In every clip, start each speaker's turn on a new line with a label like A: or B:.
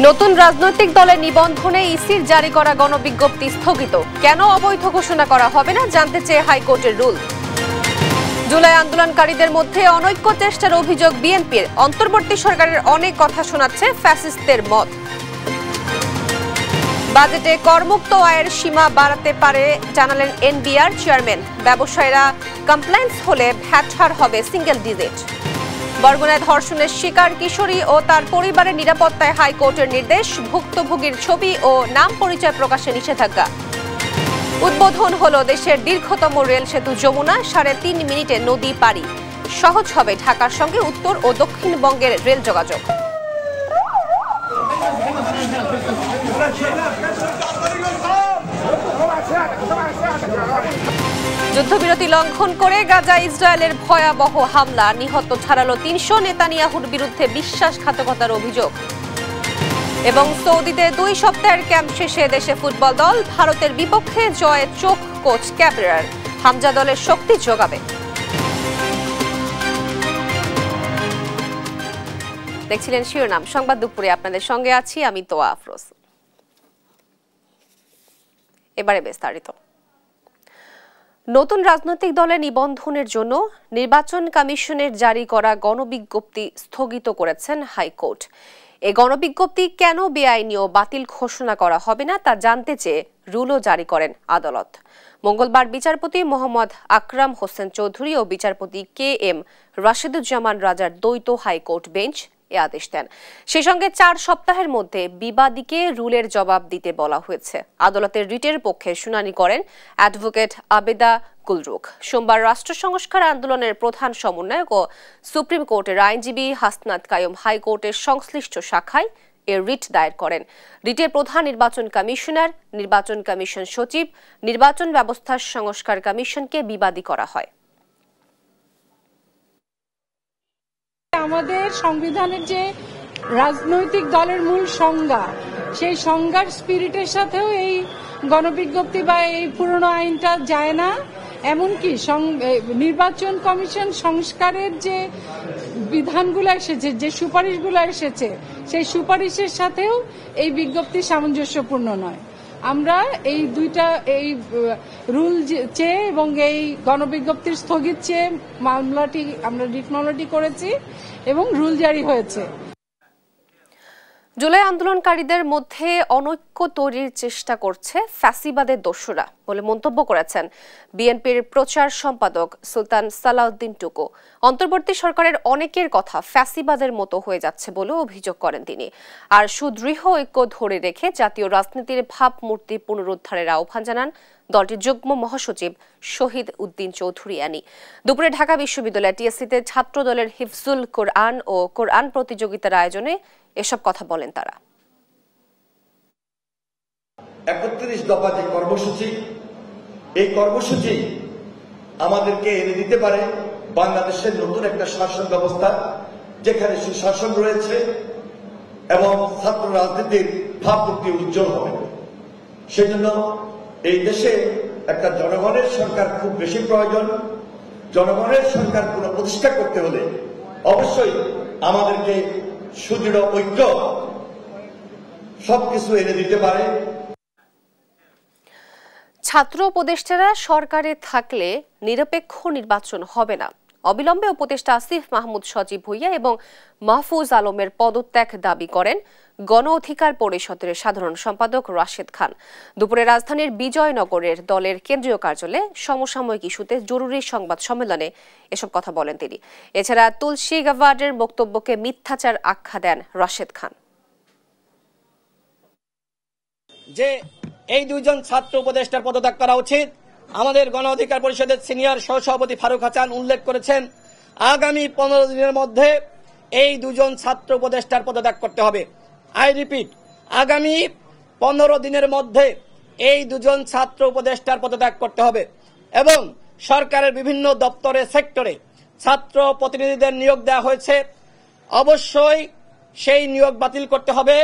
A: নতুন রাজনৈতিক দলের নিবন্ধনে ইসির জারি করা গণবিজ্ঞপ্তি স্থগিত। কেন অবৈধ ঘোষণা করা হবে না জানতে চেয়ে হাইকোর্টের রুল। জুলাই আন্দোলনকারীদের মধ্যে অনৈক্য চেষ্টার অভিযোগ বিএনপির। অন্তর্বর্তী সরকারের অনেক কথা শোনাচ্ছে ফ্যাসিস্টদের মত। বাজেটে করমুক্ত আয়ের সীমা বাড়াতে পারে জানালেন এনবিআর চেয়ারম্যান। ব্যবসায়ীরা কমপ্লেইন্স হলে ভ্যাট হার হবে সিঙ্গেল ডিজিট। বরগুনায় ধর্ষণের শিকার কিশোরী ও তার পরিবারের নিরাপত্তায় হাইকোর্টের নির্দেশ। ভুক্তভোগীর ছবি ও নাম পরিচয় প্রকাশে নিষেধাজ্ঞা। উদ্বোধন হলো দেশের দীর্ঘতম রেল সেতু যমুনা। 3.5 মিনিটে নদী পাড়ি। সহজ হবে ঢাকার সঙ্গে উত্তর ও দক্ষিণবঙ্গের রেল যোগাযোগ। যুদ্ধবিরতি লঙ্ঘন করে গাজা ইসরায়েলের ভয়াবহ হামলা। নিহত ছাড়ালো 300। নেতানিয়াহুর বিরুদ্ধে বিশ্বাসঘাতকতার অভিযোগ। এবং সৌদিতে 2 সপ্তাহের ক্যাম্প শেষে দেশে ফুটবল দল। ভারতের বিপক্ষে জয়ে চোখ কোচ ক্যাবরেরার। হামজা দলের শক্তি যোগাবে। দেখছিলেন শিরোনাম সংবাদ দুপুরে। আপনাদের সঙ্গে আছি আমি তোয়া আফরোজ। এবারে বিস্তারিত। নতুন রাজনৈতিক দলের নিবন্ধনের জন্য নির্বাচন কমিশনের জারি করা গণবিজ্ঞপ্তি স্থগিত করেছেন হাইকোর্ট। এই গণবিজ্ঞপ্তি কেন বেআইনি ও বাতিল ঘোষণা করা হবে না তা জানতে চেয়ে রুলও জারি করেন আদালত। মঙ্গলবার বিচারপতি মোহাম্মদ আকরাম হোসেন চৌধুরী ও বিচারপতি KM রাশেদুজ্জামান রাজার দ্বৈত হাইকোর্ট বেঞ্চ এ আদেশ দেন। সেই সঙ্গে 4 সপ্তাহের মধ্যে বিবাদীকে রুলের জবাব দিতে বলা হয়েছে। আদালতের রিটের পক্ষে শুনানি করেন অ্যাডভোকেট আবেদা গুলরুখ। সোমবার রাষ্ট্র সংস্কার আন্দোলনের প্রধান সমন্বয়ক ও সুপ্রিম কোর্টের আইনজীবী হাসনাত কায়ুম হাইকোর্টের সংশ্লিষ্ট শাখায় এর রিট দায়ের করেন। রিটের প্রধান নির্বাচন কমিশনার, নির্বাচন কমিশন সচিব, নির্বাচন ব্যবস্থার সংস্কার কমিশনকে বিবাদী করা হয়।
B: আমাদের সংবিধানের যে রাজনৈতিক দলের মূল সংজ্ঞা, সেই সংজ্ঞার স্পিরিটের সাথেও এই গণবিজ্ঞপ্তি বা এই পুরনো আইনটা যায় না। এমনকি নির্বাচন কমিশন সংস্কারের যে বিধানগুলো এসেছে, যে সুপারিশগুলো এসেছে, সেই সুপারিশের সাথেও এই বিজ্ঞপ্তি সামঞ্জস্যপূর্ণ নয়। আমরা এই দুইটা এই রুল চেয়ে এবং এই গণবিজ্ঞপ্তির স্থগিত চেয়ে মামলাটি আমরা রিট করেছি এবং রুল জারি হয়েছে।
A: জুলাই আন্দোলনকারীদের মধ্যে অনৈক্য তৈরির চেষ্টা করছে ফ্যাসিবাদের দোসররা বলে মন্তব্য করেছেন বিএনপির প্রচার সম্পাদক সুলতান সালাউদ্দিন টুকু। অন্তর্বর্তী সরকারের অনেকের কথা ফ্যাসিবাদের মতো হয়ে যাচ্ছে বলে অভিযোগ করেন তিনি। আর সুদৃঢ় ঐক্য ধরে রেখে জাতীয় রাজনীতির ভাবমূর্তি পুনরুদ্ধারের আহ্বান জানান দলটির যুগ্ম মহাসচিব শহীদ উদ্দিন চৌধুরী আনি। দুপুরে ঢাকা বিশ্ববিদ্যালয় টিএসসিতে ছাত্র দলের হিফজুল কোরআন ও কোরআন প্রতিযোগিতার আয়োজনে এসব কথা বলেন তারা।
C: 31 দফা যে কর্মসূচি, এই কর্মসূচি আমাদেরকে এনে দিতে পারে বাংলাদেশের নতুন একটা শাসন ব্যবস্থা, যেখানে সুশাসন রয়েছে এবং ছাত্র রাজনীতির ভাবমূর্তি উজ্জ্বল হবে। সেজন্য এই দেশে একটা জনগণের সরকার খুব বেশি প্রয়োজন। জনগণের সরকার পুনঃ প্রতিষ্ঠা করতে হলে অবশ্যই আমাদেরকে সুদৃঢ় ঐক্য সবকিছু এনে দিতে পারে।
A: ছাত্র উপদেষ্টারা সরকারে থাকলে নিরপেক্ষ নির্বাচন হবে না। অবিলম্বে উপদেষ্টা আসিফ মাহমুদ সজীব ভুইয়া এবং মাহফুজ আলমের পদত্যাগ দাবি করেন গণ অধিকার পরিষদের সাধারণ সম্পাদক রাশেদ খান। দুপুরে রাজধানীর বিজয়নগরের দলের কেন্দ্রীয় কার্যালয়ে সমসাময়িক ইস্যুতে জরুরি সংবাদ সম্মেলনে এসব কথা বলেন তিনি। এছাড়া তুলসী গাভার্ডের বক্তব্যকে মিথ্যাচার আখ্যা দেন রাশেদ খান।
D: যে এই 2 জন ছাত্র উপদেষ্টার পদত্যাগ করা উচিত। আমাদের গণ অধিকার পরিষদের সিনিয়র সহসভাপতি ফারুক হাসান উল্লেখ করেছেন, আগামী 15 দিনের মধ্যে এই 2 জন ছাত্র উপদেষ্টার পদত্যাগ করতে হবে। আই রিপিট, আগামী 15 দিনের মধ্যে এই 2 জন ছাত্র উপদেষ্টার পদত্যাগ করতে হবে এবং সরকারের বিভিন্ন দপ্তরে সেক্টরে ছাত্র প্রতিনিধিদের নিয়োগ দেওয়া হয়েছে, অবশ্যই সেই নিয়োগ বাতিল করতে হবে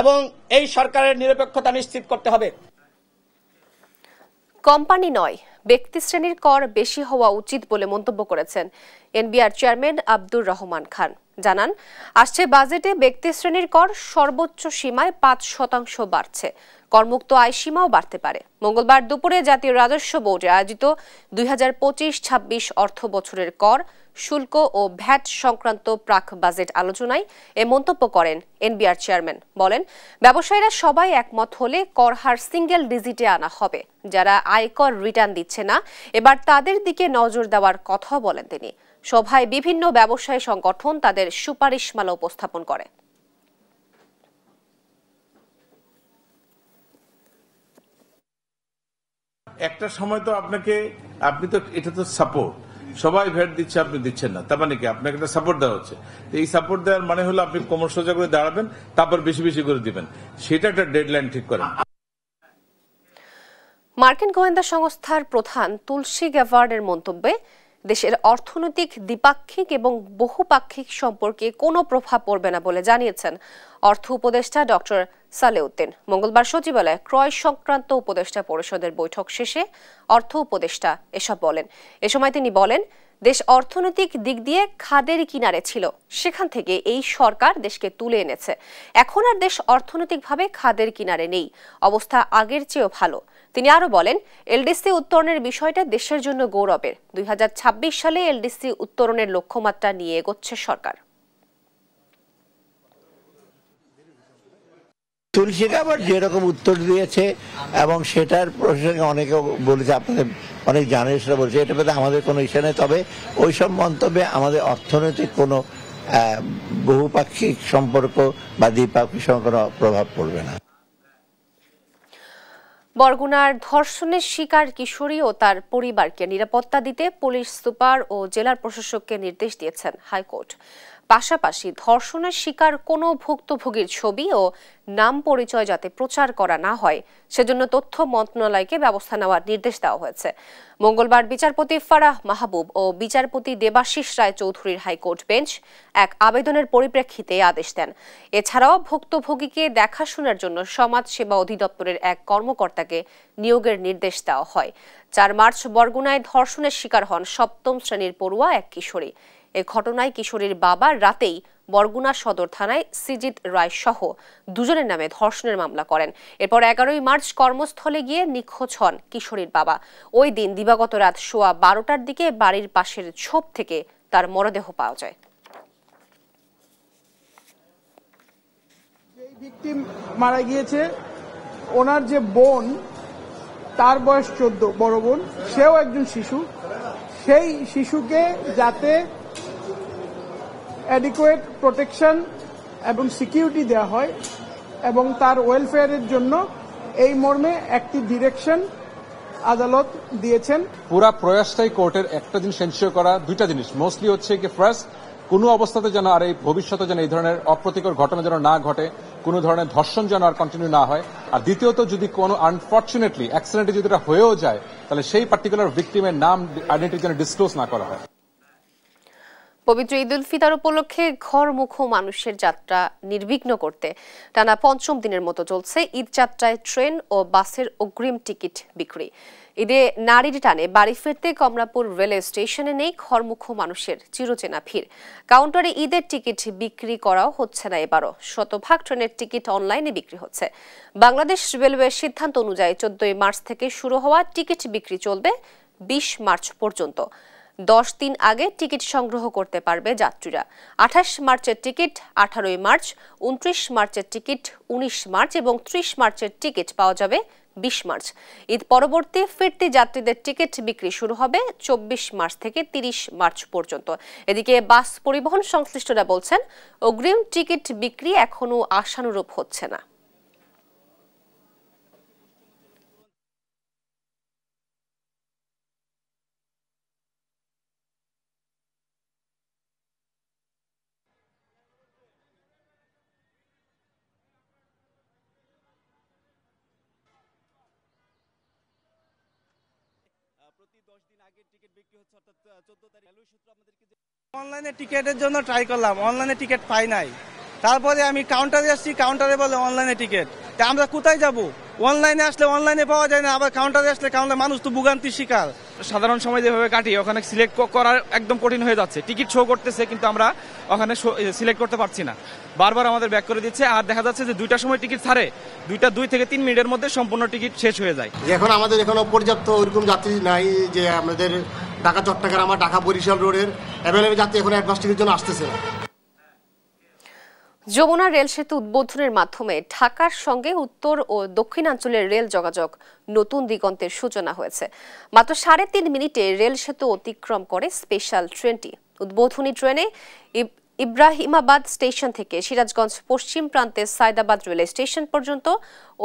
D: এবং এই সরকারের নিরপেক্ষতা নিশ্চিত করতে হবে।
A: কোম্পানি নয়, ব্যক্তিশ্রেণীর কর বেশি হওয়া উচিত বলে মন্তব্য করেছেন এনবিআর চেয়ারম্যান আব্দুর রহমান খান। জানান, আসছে বাজেটে ব্যক্তিশ্রেণীর কর সর্বোচ্চ সীমায় ৫% বাড়ছে, করমুক্ত আয় সীমাও বাড়তে পারে। মঙ্গলবার দুপুরে জাতীয় রাজস্ব বোর্ডে আয়োজিত ২০২৫-২৬ অর্থ বছরের কর, শুল্ক ও ভ্যাট সংক্রান্ত প্রাক বাজেট আলোচনায় এ মন্তব্য করেন এনবিআর চেয়ারম্যান। বলেন, ব্যবসায়ীরা সবাই একমত হলে কর হার সিঙ্গেল ডিজিটে আনা হবে। যারা আয়কর রিটার্ন দিচ্ছে না, এবার তাদের দিকে নজর দেওয়ার কথা বলেন তিনি। সভায় বিভিন্ন ব্যবসায়ী সংগঠন তাদের সুপারিশমালা উপস্থাপন করে।
E: একটা সময় তো আপনি তো এটা তো সাপোর্ট, সবাই ভ্যাট দিচ্ছে, আপনি দিচ্ছেন না, তার মানে কি আপনাকে একটা সাপোর্ট দেওয়া হচ্ছে। তো এই সাপোর্ট দেওয়ার মানে হলো আপনি কোমর সোজা করে দাঁড়াবেন, তারপর বেশি বেশি করে দিবেন, সেটা একটা ডেডলাইন ঠিক করেন।
A: মার্কিন গোয়েন্দা সংস্থার প্রধান তুলসী গ্যাভার্ডের মন্তব্যে দেশের অর্থনৈতিক দ্বিপাক্ষিক এবং বহুপাক্ষিক সম্পর্কে কোনো প্রভাব পড়বে না বলে জানিয়েছেন অর্থ উপদেষ্টা ডক্টর সালেউদ্দিন। মঙ্গলবার সচিবালয়ে ক্রয় সংক্রান্ত উপদেষ্টা পরিষদের বৈঠক শেষে অর্থ উপদেষ্টা এসব বলেন। এ সময় তিনি বলেন, দেশ অর্থনৈতিক দিক দিয়ে খাদের কিনারে ছিল, সেখান থেকে এই সরকার দেশকে তুলে এনেছে। এখন আর দেশ অর্থনৈতিকভাবে খাদের কিনারে নেই, অবস্থা আগের চেয়েও ভালো। তিনি আরো বলেন, এলডিসি উত্তরণের বিষয়টা দেশের জন্য গৌরবের। ২০২৬ সালে এলডিসি উত্তরণের লক্ষ্যমাত্রা নিয়ে এগোচ্ছে সরকার।
F: তুলসী গ্যাভার্ড যেরকম উত্তর দিয়েছে এবং সেটার প্রসঙ্গে অনেকে বলেছে, আপনাদের অনেক জার্নালিস্টরা বলছে, এটা পেতে আমাদের কোনো ইস্যু নেই। তবে ওইসব মন্তব্যে আমাদের অর্থনৈতিক কোনো বহুপাক্ষিক সম্পর্ক বা দ্বিপাক্ষিক সম্পর্ক প্রভাব পড়বে না।
A: বরগুনার ধর্ষণের শিকার কিশোরী ও তার পরিবারকে নিরাপত্তা দিতে পুলিশ সুপার ও জেলার প্রশাসককে নির্দেশ দিয়েছেন হাইকোর্ট। পাশাপাশি ধর্ষণের শিকার কোনো ভুক্তভোগীর ছবি ও নাম পরিচয় যাতে প্রচার করা না হয়, সেজন্য তথ্য মন্ত্রণালয়কে ব্যবস্থা নেওয়ার নির্দেশ দেওয়া হয়েছে। মঙ্গলবার বিচারপতি ফারাহ মাহবুব ও বিচারপতি দেবাশিস রায় চৌধুরীর হাইকোর্ট বেঞ্চ এক আবেদনের পরিপ্রেক্ষিতে আদেশ দেন। এছাড়াও ভুক্তভোগীকে দেখাশোনার জন্য সমাজ সেবা অধিদপ্তরের এক কর্মকর্তাকে নিয়োগের নির্দেশ দেওয়া হয়। ৪ মার্চ বরগুনায় ধর্ষণের শিকার হন ৭ম শ্রেণীর পড়ুয়া এক কিশোরী। এ ঘটনায় কিশোরীর বাবা রাতেই বরগুনা সদর থানায় সিজিত রায় সহ দুজনের নামে ধর্ষণের মামলা করেন। এরপর ১১ মার্চ কর্মস্থলে গিয়ে নিখোঁজ হন কিশোরীর বাবা। ওই দিন দিবাগত রাত 12:15টার দিকে বাড়ির পাশের ঝোপ থেকে তার মরদেহ পাওয়া যায়।
G: যেই ভিকটিম মারা গিয়েছে, ওনার যে বোন, তার বয়স 14, বড় বোন, সেও একজন শিশু। সেই শিশুকে যাতে অ্যাডিকুয়েট প্রোটেকশন এবং সিকিউরিটি দেওয়া হয় এবং তার ওয়েলফেয়ারের জন্য এই মর্মে একটি ডিরেকশন আদালত দিয়েছেন।
H: পুরা প্রয়াসটাই কোর্টের একটা জিনিস এনশিওর করা, দুইটা জিনিস মোস্টলি হচ্ছে কি, ফার্স্ট, কোনো অবস্থাতে যেন আর এই ভবিষ্যতে যেন এই ধরনের অপ্রীতিকর ঘটনা যেন না ঘটে, কোনো ধরনের ধর্ষণ যেন আর কন্টিনিউ না হয়। আর দ্বিতীয়ত, যদি কোনো আনফর্চুনেটলি অ্যাক্সিডেন্টে যদি এটা হয়েও যায়, তাহলে সেই পার্টিকুলার ভিকটিমের নাম আইডেন্টিটি যেন ডিসক্লোজ না করা হয়।
A: পবিত্র ঈদ উল ফিতর উপলক্ষে ঘরমুখো মানুষের যাত্রা নির্বিঘ্ন করতে টানা ৫ম দিনের মতো চলছে ঈদ যাত্রায় ট্রেন ও বাসের অগ্রিম টিকিট বিক্রি। ঈদে নারীর টানে বাড়ি ফিরতে কমলাপুর রেলওয়ে স্টেশনে নেই ঘরমুখো মানুষের চিরচেনা ভিড়। কাউন্টারে ঈদের টিকিট বিক্রি করাও হচ্ছে না এবারও। 100% ট্রেনের টিকিট অনলাইনে বিক্রি হচ্ছে। বাংলাদেশ রেলওয়ের সিদ্ধান্ত অনুযায়ী 14 মার্চ থেকে শুরু হওয়া টিকিট বিক্রি চলবে 20 মার্চ পর্যন্ত। 10 দিন আগে টিকিট সংগ্রহ করতে পারবে যাত্রীরা। 28 মার্চের টিকিট 18 মার্চ, 29 মার্চের টিকিট 19 মার্চ এবং 30 মার্চের টিকিট পাওয়া যাবে 20 মার্চ। ঈদ পরবর্তী ফিরতি যাত্রীদের টিকিট বিক্রি শুরু হবে 24 মার্চ থেকে 30 মার্চ পর্যন্ত। এদিকে বাস পরিবহন সংশ্লিষ্টরা বলছেন, অগ্রিম টিকিট বিক্রি এখনো আশানুরূপ হচ্ছে না।
G: অনলাইনে টিকেটের জন্য ট্রাই করলাম, অনলাইনে টিকিট পাই নাই। তারপরে আমি কাউন্টারে আসছি, কাউন্টারে বলে অনলাইনে টিকিট। তা আমরা কোথায় যাব?
I: অনলাইনে আসলে অনলাইনে পাওয়া যায় না, আবার কাউন্টারে আসলে কাউন্টারে মানুষ তো ভোগান্তির শিকার।
J: সাধারণ সময় যেভাবে কাটি ওখানে সিলেক্ট করা একদম কঠিন হয়ে যাচ্ছে। টিকিট শো করতেছে কিন্তু আমরা ওখানে সিলেক্ট করতে পারছি না, বারবার আমাদের ব্যাক করে দিচ্ছে। আর দেখা যাচ্ছে যে 2টার সময় টিকিট ছাড়ে, 2 থেকে 3 মিনিটের মধ্যে সম্পূর্ণ টিকিট শেষ হয়ে যায়।
K: এখন আমাদের এখনো পর্যাপ্ত ওইরকম যাত্রী নাই যে আমাদের ঢাকা চট্টগ্রাম ঢাকা বরিশাল রোডের অ্যাভেলেবল যাত্রী এখন অ্যাডভান্স টিকিটের জন্য আসতেছে না।
A: যমুনা রেল সেতু উদ্বোধনের মাধ্যমে ঢাকার সঙ্গে উত্তর ও দক্ষিণাঞ্চলের রেল যোগাযোগ নতুন দিগন্তের সূচনা হয়েছে। মাত্র 3.5 মিনিটে রেল সেতু অতিক্রম করে স্পেশাল ট্রেনটি। উদ্বোধনী ট্রেনে ইব্রাহিমাবাদ স্টেশন থেকে সিরাজগঞ্জ পশ্চিম প্রান্তে সায়দাবাদ রেল স্টেশন পর্যন্ত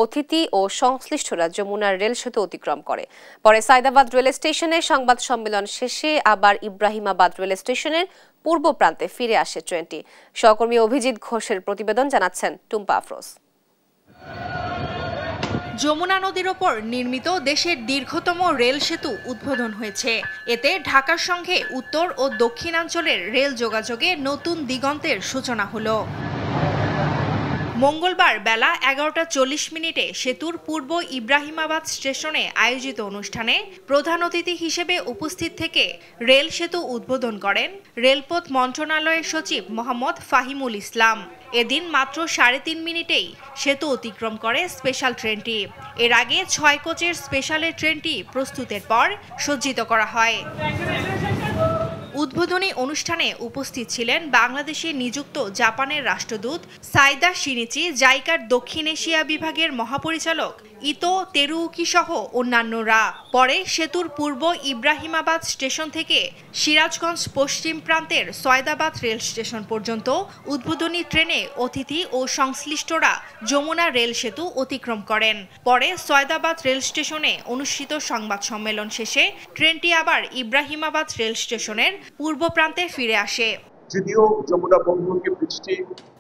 A: অতিথি ও সংশ্লিষ্টরা যমুনার রেল সেতু অতিক্রম করে। পরে সায়দাবাদ রেল স্টেশনে সংবাদ সম্মেলন শেষে আবার ইব্রাহিমাবাদ রেল স্টেশনের পূর্ব প্রান্তে ফিরে আসে ট্রেনটি। সহকর্মী অভিজিৎ ঘোষের প্রতিবেদন, জানাচ্ছেন টুম্পা আফরোজ।
L: যমুনা নদীর ওপর নির্মিত দেশের দীর্ঘতম রেল সেতু উদ্বোধন হয়েছে। এতে ঢাকার সঙ্গে উত্তর ও দক্ষিণাঞ্চলের রেল যোগাযোগে নতুন দিগন্তের সূচনা হলো। মঙ্গলবার বেলা 11:40 সেতুর পূর্ব ইব্রাহিমাবাদ স্টেশনে আয়োজিত অনুষ্ঠানে প্রধান অতিথি হিসেবে উপস্থিত থেকে রেল সেতু উদ্বোধন করেন রেলপথ মন্ত্রণালয়ের সচিব মোহাম্মদ ফাহিমুল ইসলাম। এদিন মাত্র 3.5 মিনিটেই সেতু অতিক্রম করে স্পেশাল ট্রেনটি। এর আগে 6 কোচের স্পেশালের ট্রেনটি প্রস্তুতের পর সজ্জিত করা হয়। উদ্বোধনী অনুষ্ঠানে উপস্থিত ছিলেন বাংলাদেশে নিযুক্ত জাপানের রাষ্ট্রদূত সাইদা শিনিচি, জাইকার দক্ষিণ এশিয়া বিভাগের মহাপরিচালক ইতো তেরুউকি সহ অন্যান্যরা। পরে সেতুর পূর্ব ইব্রাহিমাবাদ স্টেশন থেকে সিরাজগঞ্জ পশ্চিম প্রান্তের সয়দাবাদ রেল স্টেশন পর্যন্ত উদ্বোধনী ট্রেনে অতিথি ও সংশ্লিষ্টরা যমুনা রেল সেতু অতিক্রম করেন। পরে সয়দাবাদ রেল স্টেশনে অনুষ্ঠিত সংবাদ সম্মেলন শেষে ট্রেনটি আবার ইব্রাহিমাবাদ রেল স্টেশনের পূর্ব প্রান্তে ফিরে আসে।
M: যদিও যমুনা বঙ্গবন্ধু ব্রিজটি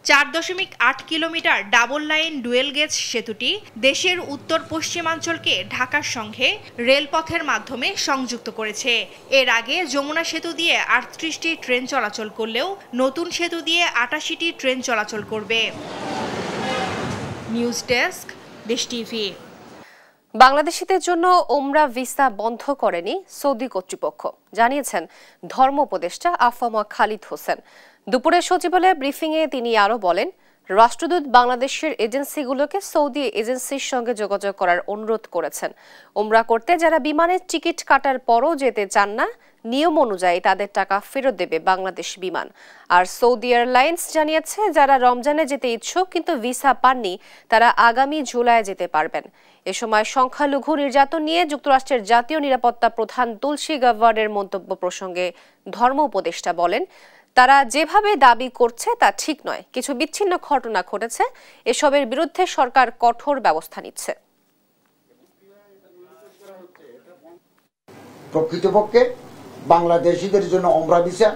L: 4.8 kilometre double line dual gauge সেতুটি দেশের উত্তর পশ্চিমাঞ্চলকে ঢাকার সঙ্গে রেলপথের মাধ্যমে সংযুক্ত করেছে। এর আগে যমুনা সেতু দিয়ে 38টি ট্রেন চলাচল করলেও নতুন সেতু দিয়ে 88টি ট্রেন চলাচল করবে। নিউজ ডেস্ক, দেশ টিভি।
A: বাংলাদেশিদের জন্য ওমরা ভিসা বন্ধ করেনি সৌদি কর্তৃপক্ষ, জানিয়েছেন ধর্ম উপদেষ্টা আফামা খালিদ হোসেন। দুপুরে সচিবালয়ে ব্রিফিংয়ে তিনি আরও বলেন, রাষ্ট্রদূত বাংলাদেশের এজেন্সিগুলোকে সৌদি এজেন্সির সঙ্গে যোগাযোগ করার অনুরোধ করেছেন। ওমরা করতে যারা বিমানের টিকিট কাটার পরও যেতে চান না, নিয়ম অনুযায়ী তাদের টাকা ফেরত দেবে বাংলাদেশ বিমান। আর সৌদি এয়ারলাইন্স জানিয়েছে, যারা রমজানে যেতে ইচ্ছুক কিন্তু ভিসা পাননি তারা আগামী জুলাই যেতে পারবেন। এ সময় সংখ্যালঘু নির্যাতন নিয়ে যুক্তরাষ্ট্রের জাতীয় নিরাপত্তা প্রধান তুলসী গাভারের মন্তব্য প্রসঙ্গে ধর্ম উপদেষ্টা বলেন, তারা যেভাবে দাবি করছে তা ঠিক নয়, কিছু বিচ্ছিন্ন ঘটনা ঘটেছে, এসবের বিরুদ্ধে সরকার কঠোর ব্যবস্থা নিচ্ছে।
N: প্রকৃতপক্ষে বাংলাদেশিদের জন্য ওমরা ভিসা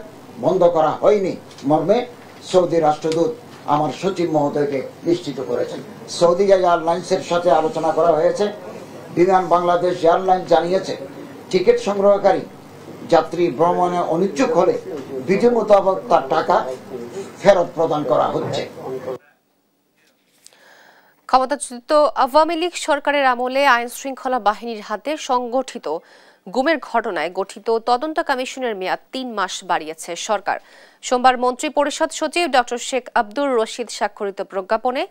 N: বন্ধ করা হয়নি মর্মে সৌদি রাষ্ট্রদূত আমার সচিব মহোদয়কে নিশ্চিত করেছেন। সৌদি এয়ারলাইন্সের সাথে আলোচনা করা হয়েছে। বিমান বাংলাদেশ এয়ারলাইন্স জানিয়েছে, টিকিট সংগ্রহকারী যাত্রী ভ্রমণে অনিচ্ছুক হলে বিধি মোতাবেক তার টাকা ফেরত প্রদান করা হচ্ছে।
A: ক্ষমতাচ্যুত আওয়ামী লীগ সরকারের আমলে আইন শৃঙ্খলা বাহিনীর হাতে সংগঠিত গুমের ঘটনায় গঠিত তদন্ত কমিশনের মেয়াদ 3 মাস বাড়িয়েছে সরকার। সোমবার মন্ত্রী পরিষদ সচিব ডক্টর শেখ আব্দুর রশিদ স্বাক্ষরিত প্রজ্ঞাপনে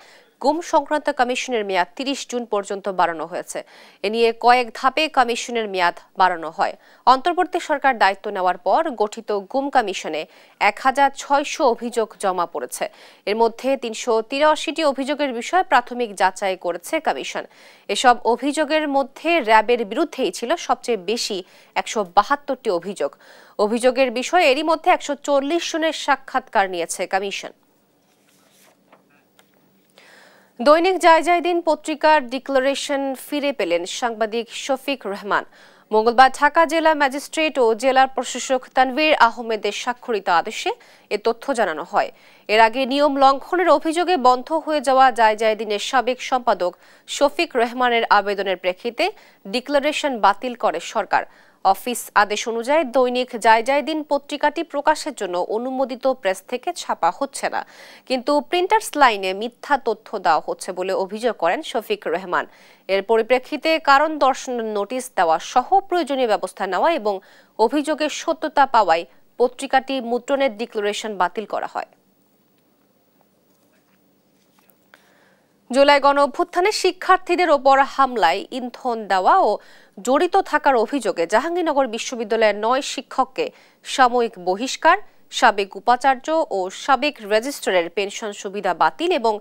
A: গুম সংক্রান্ত কমিশনের মেয়াদ 30 জুন পর্যন্ত বাড়ানো হয়েছে। এ নিয়ে কয়েক ধাপে কমিশনের মেয়াদ বাড়ানো হয়। অন্তর্বর্তী সরকার দায়িত্ব নেওয়ার পর গঠিত গুম কমিশনে 1600 অভিযোগ জমা পড়েছে। এর মধ্যে 383টি অভিযোগের বিষয়ে প্রাথমিক যাচাই করেছে কমিশন। এসব অভিযোগের মধ্যে র্যাবের বিরুদ্ধেই ছিল সবচেয়ে বেশি 172টি অভিযোগ। অভিযোগের বিষয়ে এরই মধ্যে 140 জনের সাক্ষাৎকার নিয়েছে কমিশন। দৈনিক জায়জায়দিন পত্রিকার ডিক্লারেশন ফিরে পেলেন সাংবাদিক শফিক রহমান। মঙ্গলবার ঢাকা জেলা ম্যাজিস্ট্রেট ও জেলার প্রশাসক তানভীর আহমেদের স্বাক্ষরিত আদেশে এ তথ্য জানানো হয়। এর আগে নিয়ম লঙ্ঘনের অভিযোগে বন্ধ হয়ে যাওয়া জায়জায়দিনের সাবেক সম্পাদক শফিক রহমানের আবেদনের প্রেক্ষিতে ডিক্লারেশন বাতিল করে সরকার। অফিস আদেশ অনুযায়ী দৈনিক জায়জায় দিন পত্রিকাটি প্রকাশের জন্য অনুমোদিত প্রেস থেকে ছাপা হচ্ছে না, কিন্তু প্রিন্টার্স লাইনে মিথ্যা তথ্য দেওয়া হচ্ছে বলে অভিযোগ করেন শফিক রহমান। এর পরিপ্রেক্ষিতে কারণ দর্শানোর নোটিশ দেওয়া সহ প্রয়োজনীয় ব্যবস্থা নেওয়া এবং অভিযোগের সত্যতা পাওয়ায় পত্রিকাটি মুদ্রণের ডিক্লারেশন বাতিল করা হয়। জুলাই গণ অভ্যুত্থানে শিক্ষার্থীদের ওপর হামলায় ইন্ধন দেওয়া ও জড়িত থাকার অভিযোগে জাহাঙ্গীরনগর বিশ্ববিদ্যালয়ের 9 শিক্ষককে সাময়িক বহিষ্কার, সাবেক উপাচার্য ও সাবেক রেজিস্ট্রারের পেনশন সুবিধা বাতিল এবং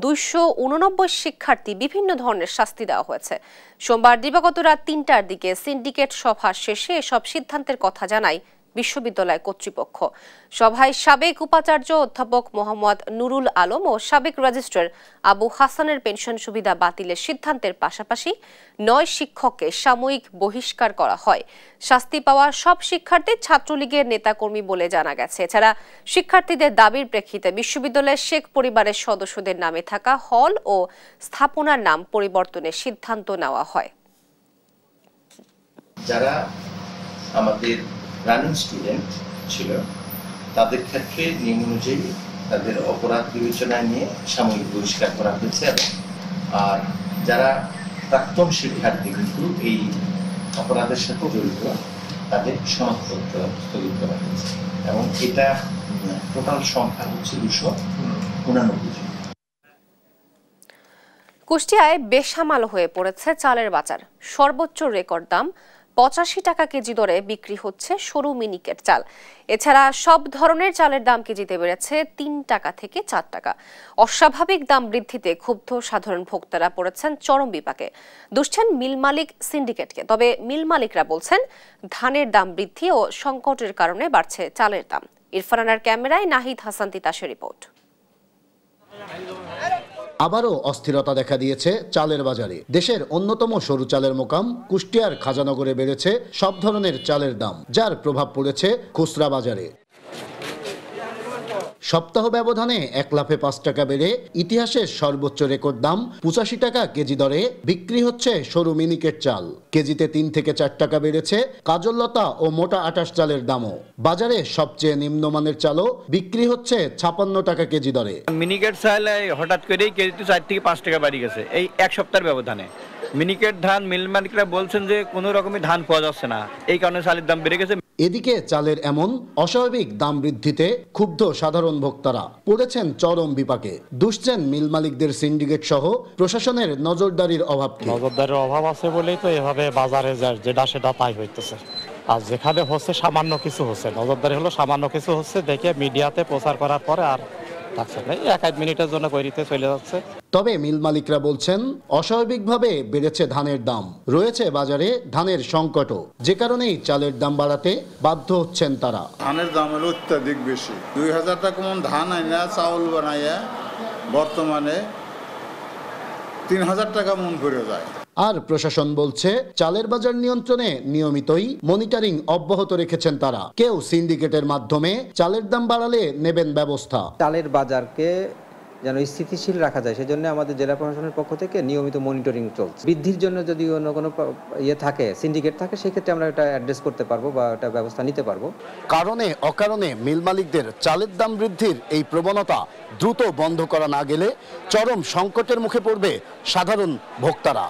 A: 289 শিক্ষার্থী বিভিন্ন ধরনের শাস্তি দেওয়া হয়েছে। সোমবার দিবাগত রাত 3টার দিকে সিন্ডিকেট সভা শেষে এসব সিদ্ধান্তের কথা জানায় বিশ্ববিদ্যালয় কর্তৃপক্ষ। সভায় সাবেক উপাচার্য অধ্যাপক মোহাম্মদ নুরুল আলম ও সাবেক রেজিস্ট্রার আবু হাসানের পেনশন সুবিধা বাতিলের সিদ্ধান্তের পাশাপাশি 9 শিক্ষককে সাময়িক বহিষ্কার করা হয়। শাস্তি পাওয়া সব শিক্ষার্থী ছাত্রলীগের নেতাকর্মী বলে জানা গেছে। এছাড়া শিক্ষার্থীদের দাবির প্রেক্ষিতে বিশ্ববিদ্যালয়ের শেখ পরিবারের সদস্যদের নামে থাকা হল ও স্থাপনার নাম পরিবর্তনের সিদ্ধান্ত নেওয়া হয়।
O: যারা আমাদের রানিং স্টুডেন্ট ছিল তাদের ক্ষেত্রে নিয়ম অনুযায়ী তাদের অপরাধ বিবেচনায় নিয়ে সাময়িক বহিষ্কার করা হয়েছে, আর যারা প্রাক্তন শিক্ষার্থী কিন্তু এই অপরাধের সাথে জড়িত তাদের সনদপত্র স্থগিত করা হয়েছে এবং এটা টোটাল সংখ্যা হচ্ছে 289 জন।
A: কুষ্টিয়ায় বেসামাল হয়ে পড়েছে চালের বাজার। সর্বোচ্চ রেকর্ড দাম 85 টাকা কেজি দরে বিক্রি হচ্ছে সরু মিনিকেট চাল। এছাড়া সব ধরনের চালের দাম কেজিতে বেড়েছে 3 টাকা থেকে 4 টাকা। অস্বাভাবিক দাম বৃদ্ধিতে ক্ষুব্ধ সাধারণ ভোক্তারা পড়েছেন চরম বিপাকে। দুষছেন মিল মালিক সিন্ডিকেটকে। তবে মিল মালিকরা বলছেন ধানের দাম বৃদ্ধি ও সংকটের কারণে বাড়ছে চালের দাম। ইরফানার ক্যামেরায় নাহিদ হাসান তিতাসের রিপোর্ট।
P: আবারও অস্থিরতা দেখা দিয়েছে চালের বাজারে। দেশের অন্যতম সরু চালের মোকাম কুষ্টিয়ার খাজানগরে বেড়েছে সব ধরনের চালের দাম, যার প্রভাব পড়েছে খুচরা বাজারে। সপ্তাহ ব্যবধানে 1 লাফে 5 টাকা বেড়ে ইতিহাসের সর্বোচ্চ রেকর্ড দাম 85 টাকা কেজি দরে বিক্রি হচ্ছে সরু মিনিকেট চাল। কেজিতে 3 থেকে 4 টাকা বেড়েছে কাজললতা ও মোটা আটাশ চালের দামও। বাজারে সবচেয়ে নিম্নমানের চালও বিক্রি হচ্ছে 56 টাকা কেজি দরে।
Q: মিনিকেট চাল হঠাৎ করেই কেজিতে 4 থেকে 5 টাকা বাড়ি গেছে এই 1 সপ্তাহের ব্যবধানে। মিনিকেট ধান মিল মালিকরা বলছেন যে কোনো রকমের ধান পাওয়া যাচ্ছে না, এই কারণে চালের দাম বেড়ে গেছে।
P: এদিকে চালের এমন অস্বাভাবিক দাম বৃদ্ধিতে ক্ষুব্ধ সাধারণ ভোক্তারা পড়েছেন চরম বিপাকে। দুষছেন মিল মালিকদের সিন্ডিকেট সহ প্রশাসনের নজরদারির অভাব।
R: নজরদারির অভাব আছে বলেই তো এভাবে বাজারে যেটা সেটা তাই হইতেছে। আর যেখানে হচ্ছে সামান্য কিছু হচ্ছে, নজরদারি হলো সামান্য কিছু হচ্ছে দেখে মিডিয়াতে প্রচার করার পরে আর থাকছে না, 1-1 মিনিটের জন্য করিতে চলে যাচ্ছে।
P: তবে মিল মালিকরা বলছেন অস্বাভাবিকভাবে বেড়েছে ধানের দাম, রয়েছে বাজারে ধানের সংকটও, যে কারণেই চালের দাম বাড়াতে বাধ্য হচ্ছেন তারা।
S: ধানের দাম হলো অত্যাধিক বেশি। 2000 টাকা মন ধান আইনা চাউল বানাইয়া বর্তমানে 3000 টাকা মন করে যায়।
P: আর প্রশাসন বলছে চালের বাজার নিয়ন্ত্রণে নিয়মিতই মনিটরিং অব্যাহত রেখেছেন তারা। কেউ সিন্ডিকেটের মাধ্যমে চালের দাম বাড়ালে নেবেন ব্যবস্থা।
T: চালের বাজারকে যেন স্থিতিশীল রাখা যায় সেজন্য আমাদের জেলা প্রশাসনের পক্ষ থেকে নিয়মিত মনিটরিং চলছে। বৃদ্ধির জন্য যদি অন্য কোনো থাকে, সিন্ডিকেট থাকে, সেক্ষেত্রে আমরা এটা অ্যাড্রেস করতে পারবো বা এটা ব্যবস্থা নিতে পারবো।
P: কারণে অকারণে মিল মালিকদের চালের দাম বৃদ্ধির এই প্রবণতা দ্রুত বন্ধ করা না গেলে চরম সংকটের মুখে পড়বে সাধারণ ভোক্তারা।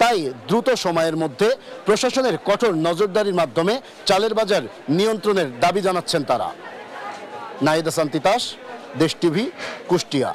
P: তাই দ্রুত সময়ের মধ্যে প্রশাসনের কঠোর নজরদারির মাধ্যমে চালের বাজার নিয়ন্ত্রণের দাবি জানাচ্ছেন তারা। নাহিদ হাসান তিতাস, দেশ টিভি, কুষ্টিয়া।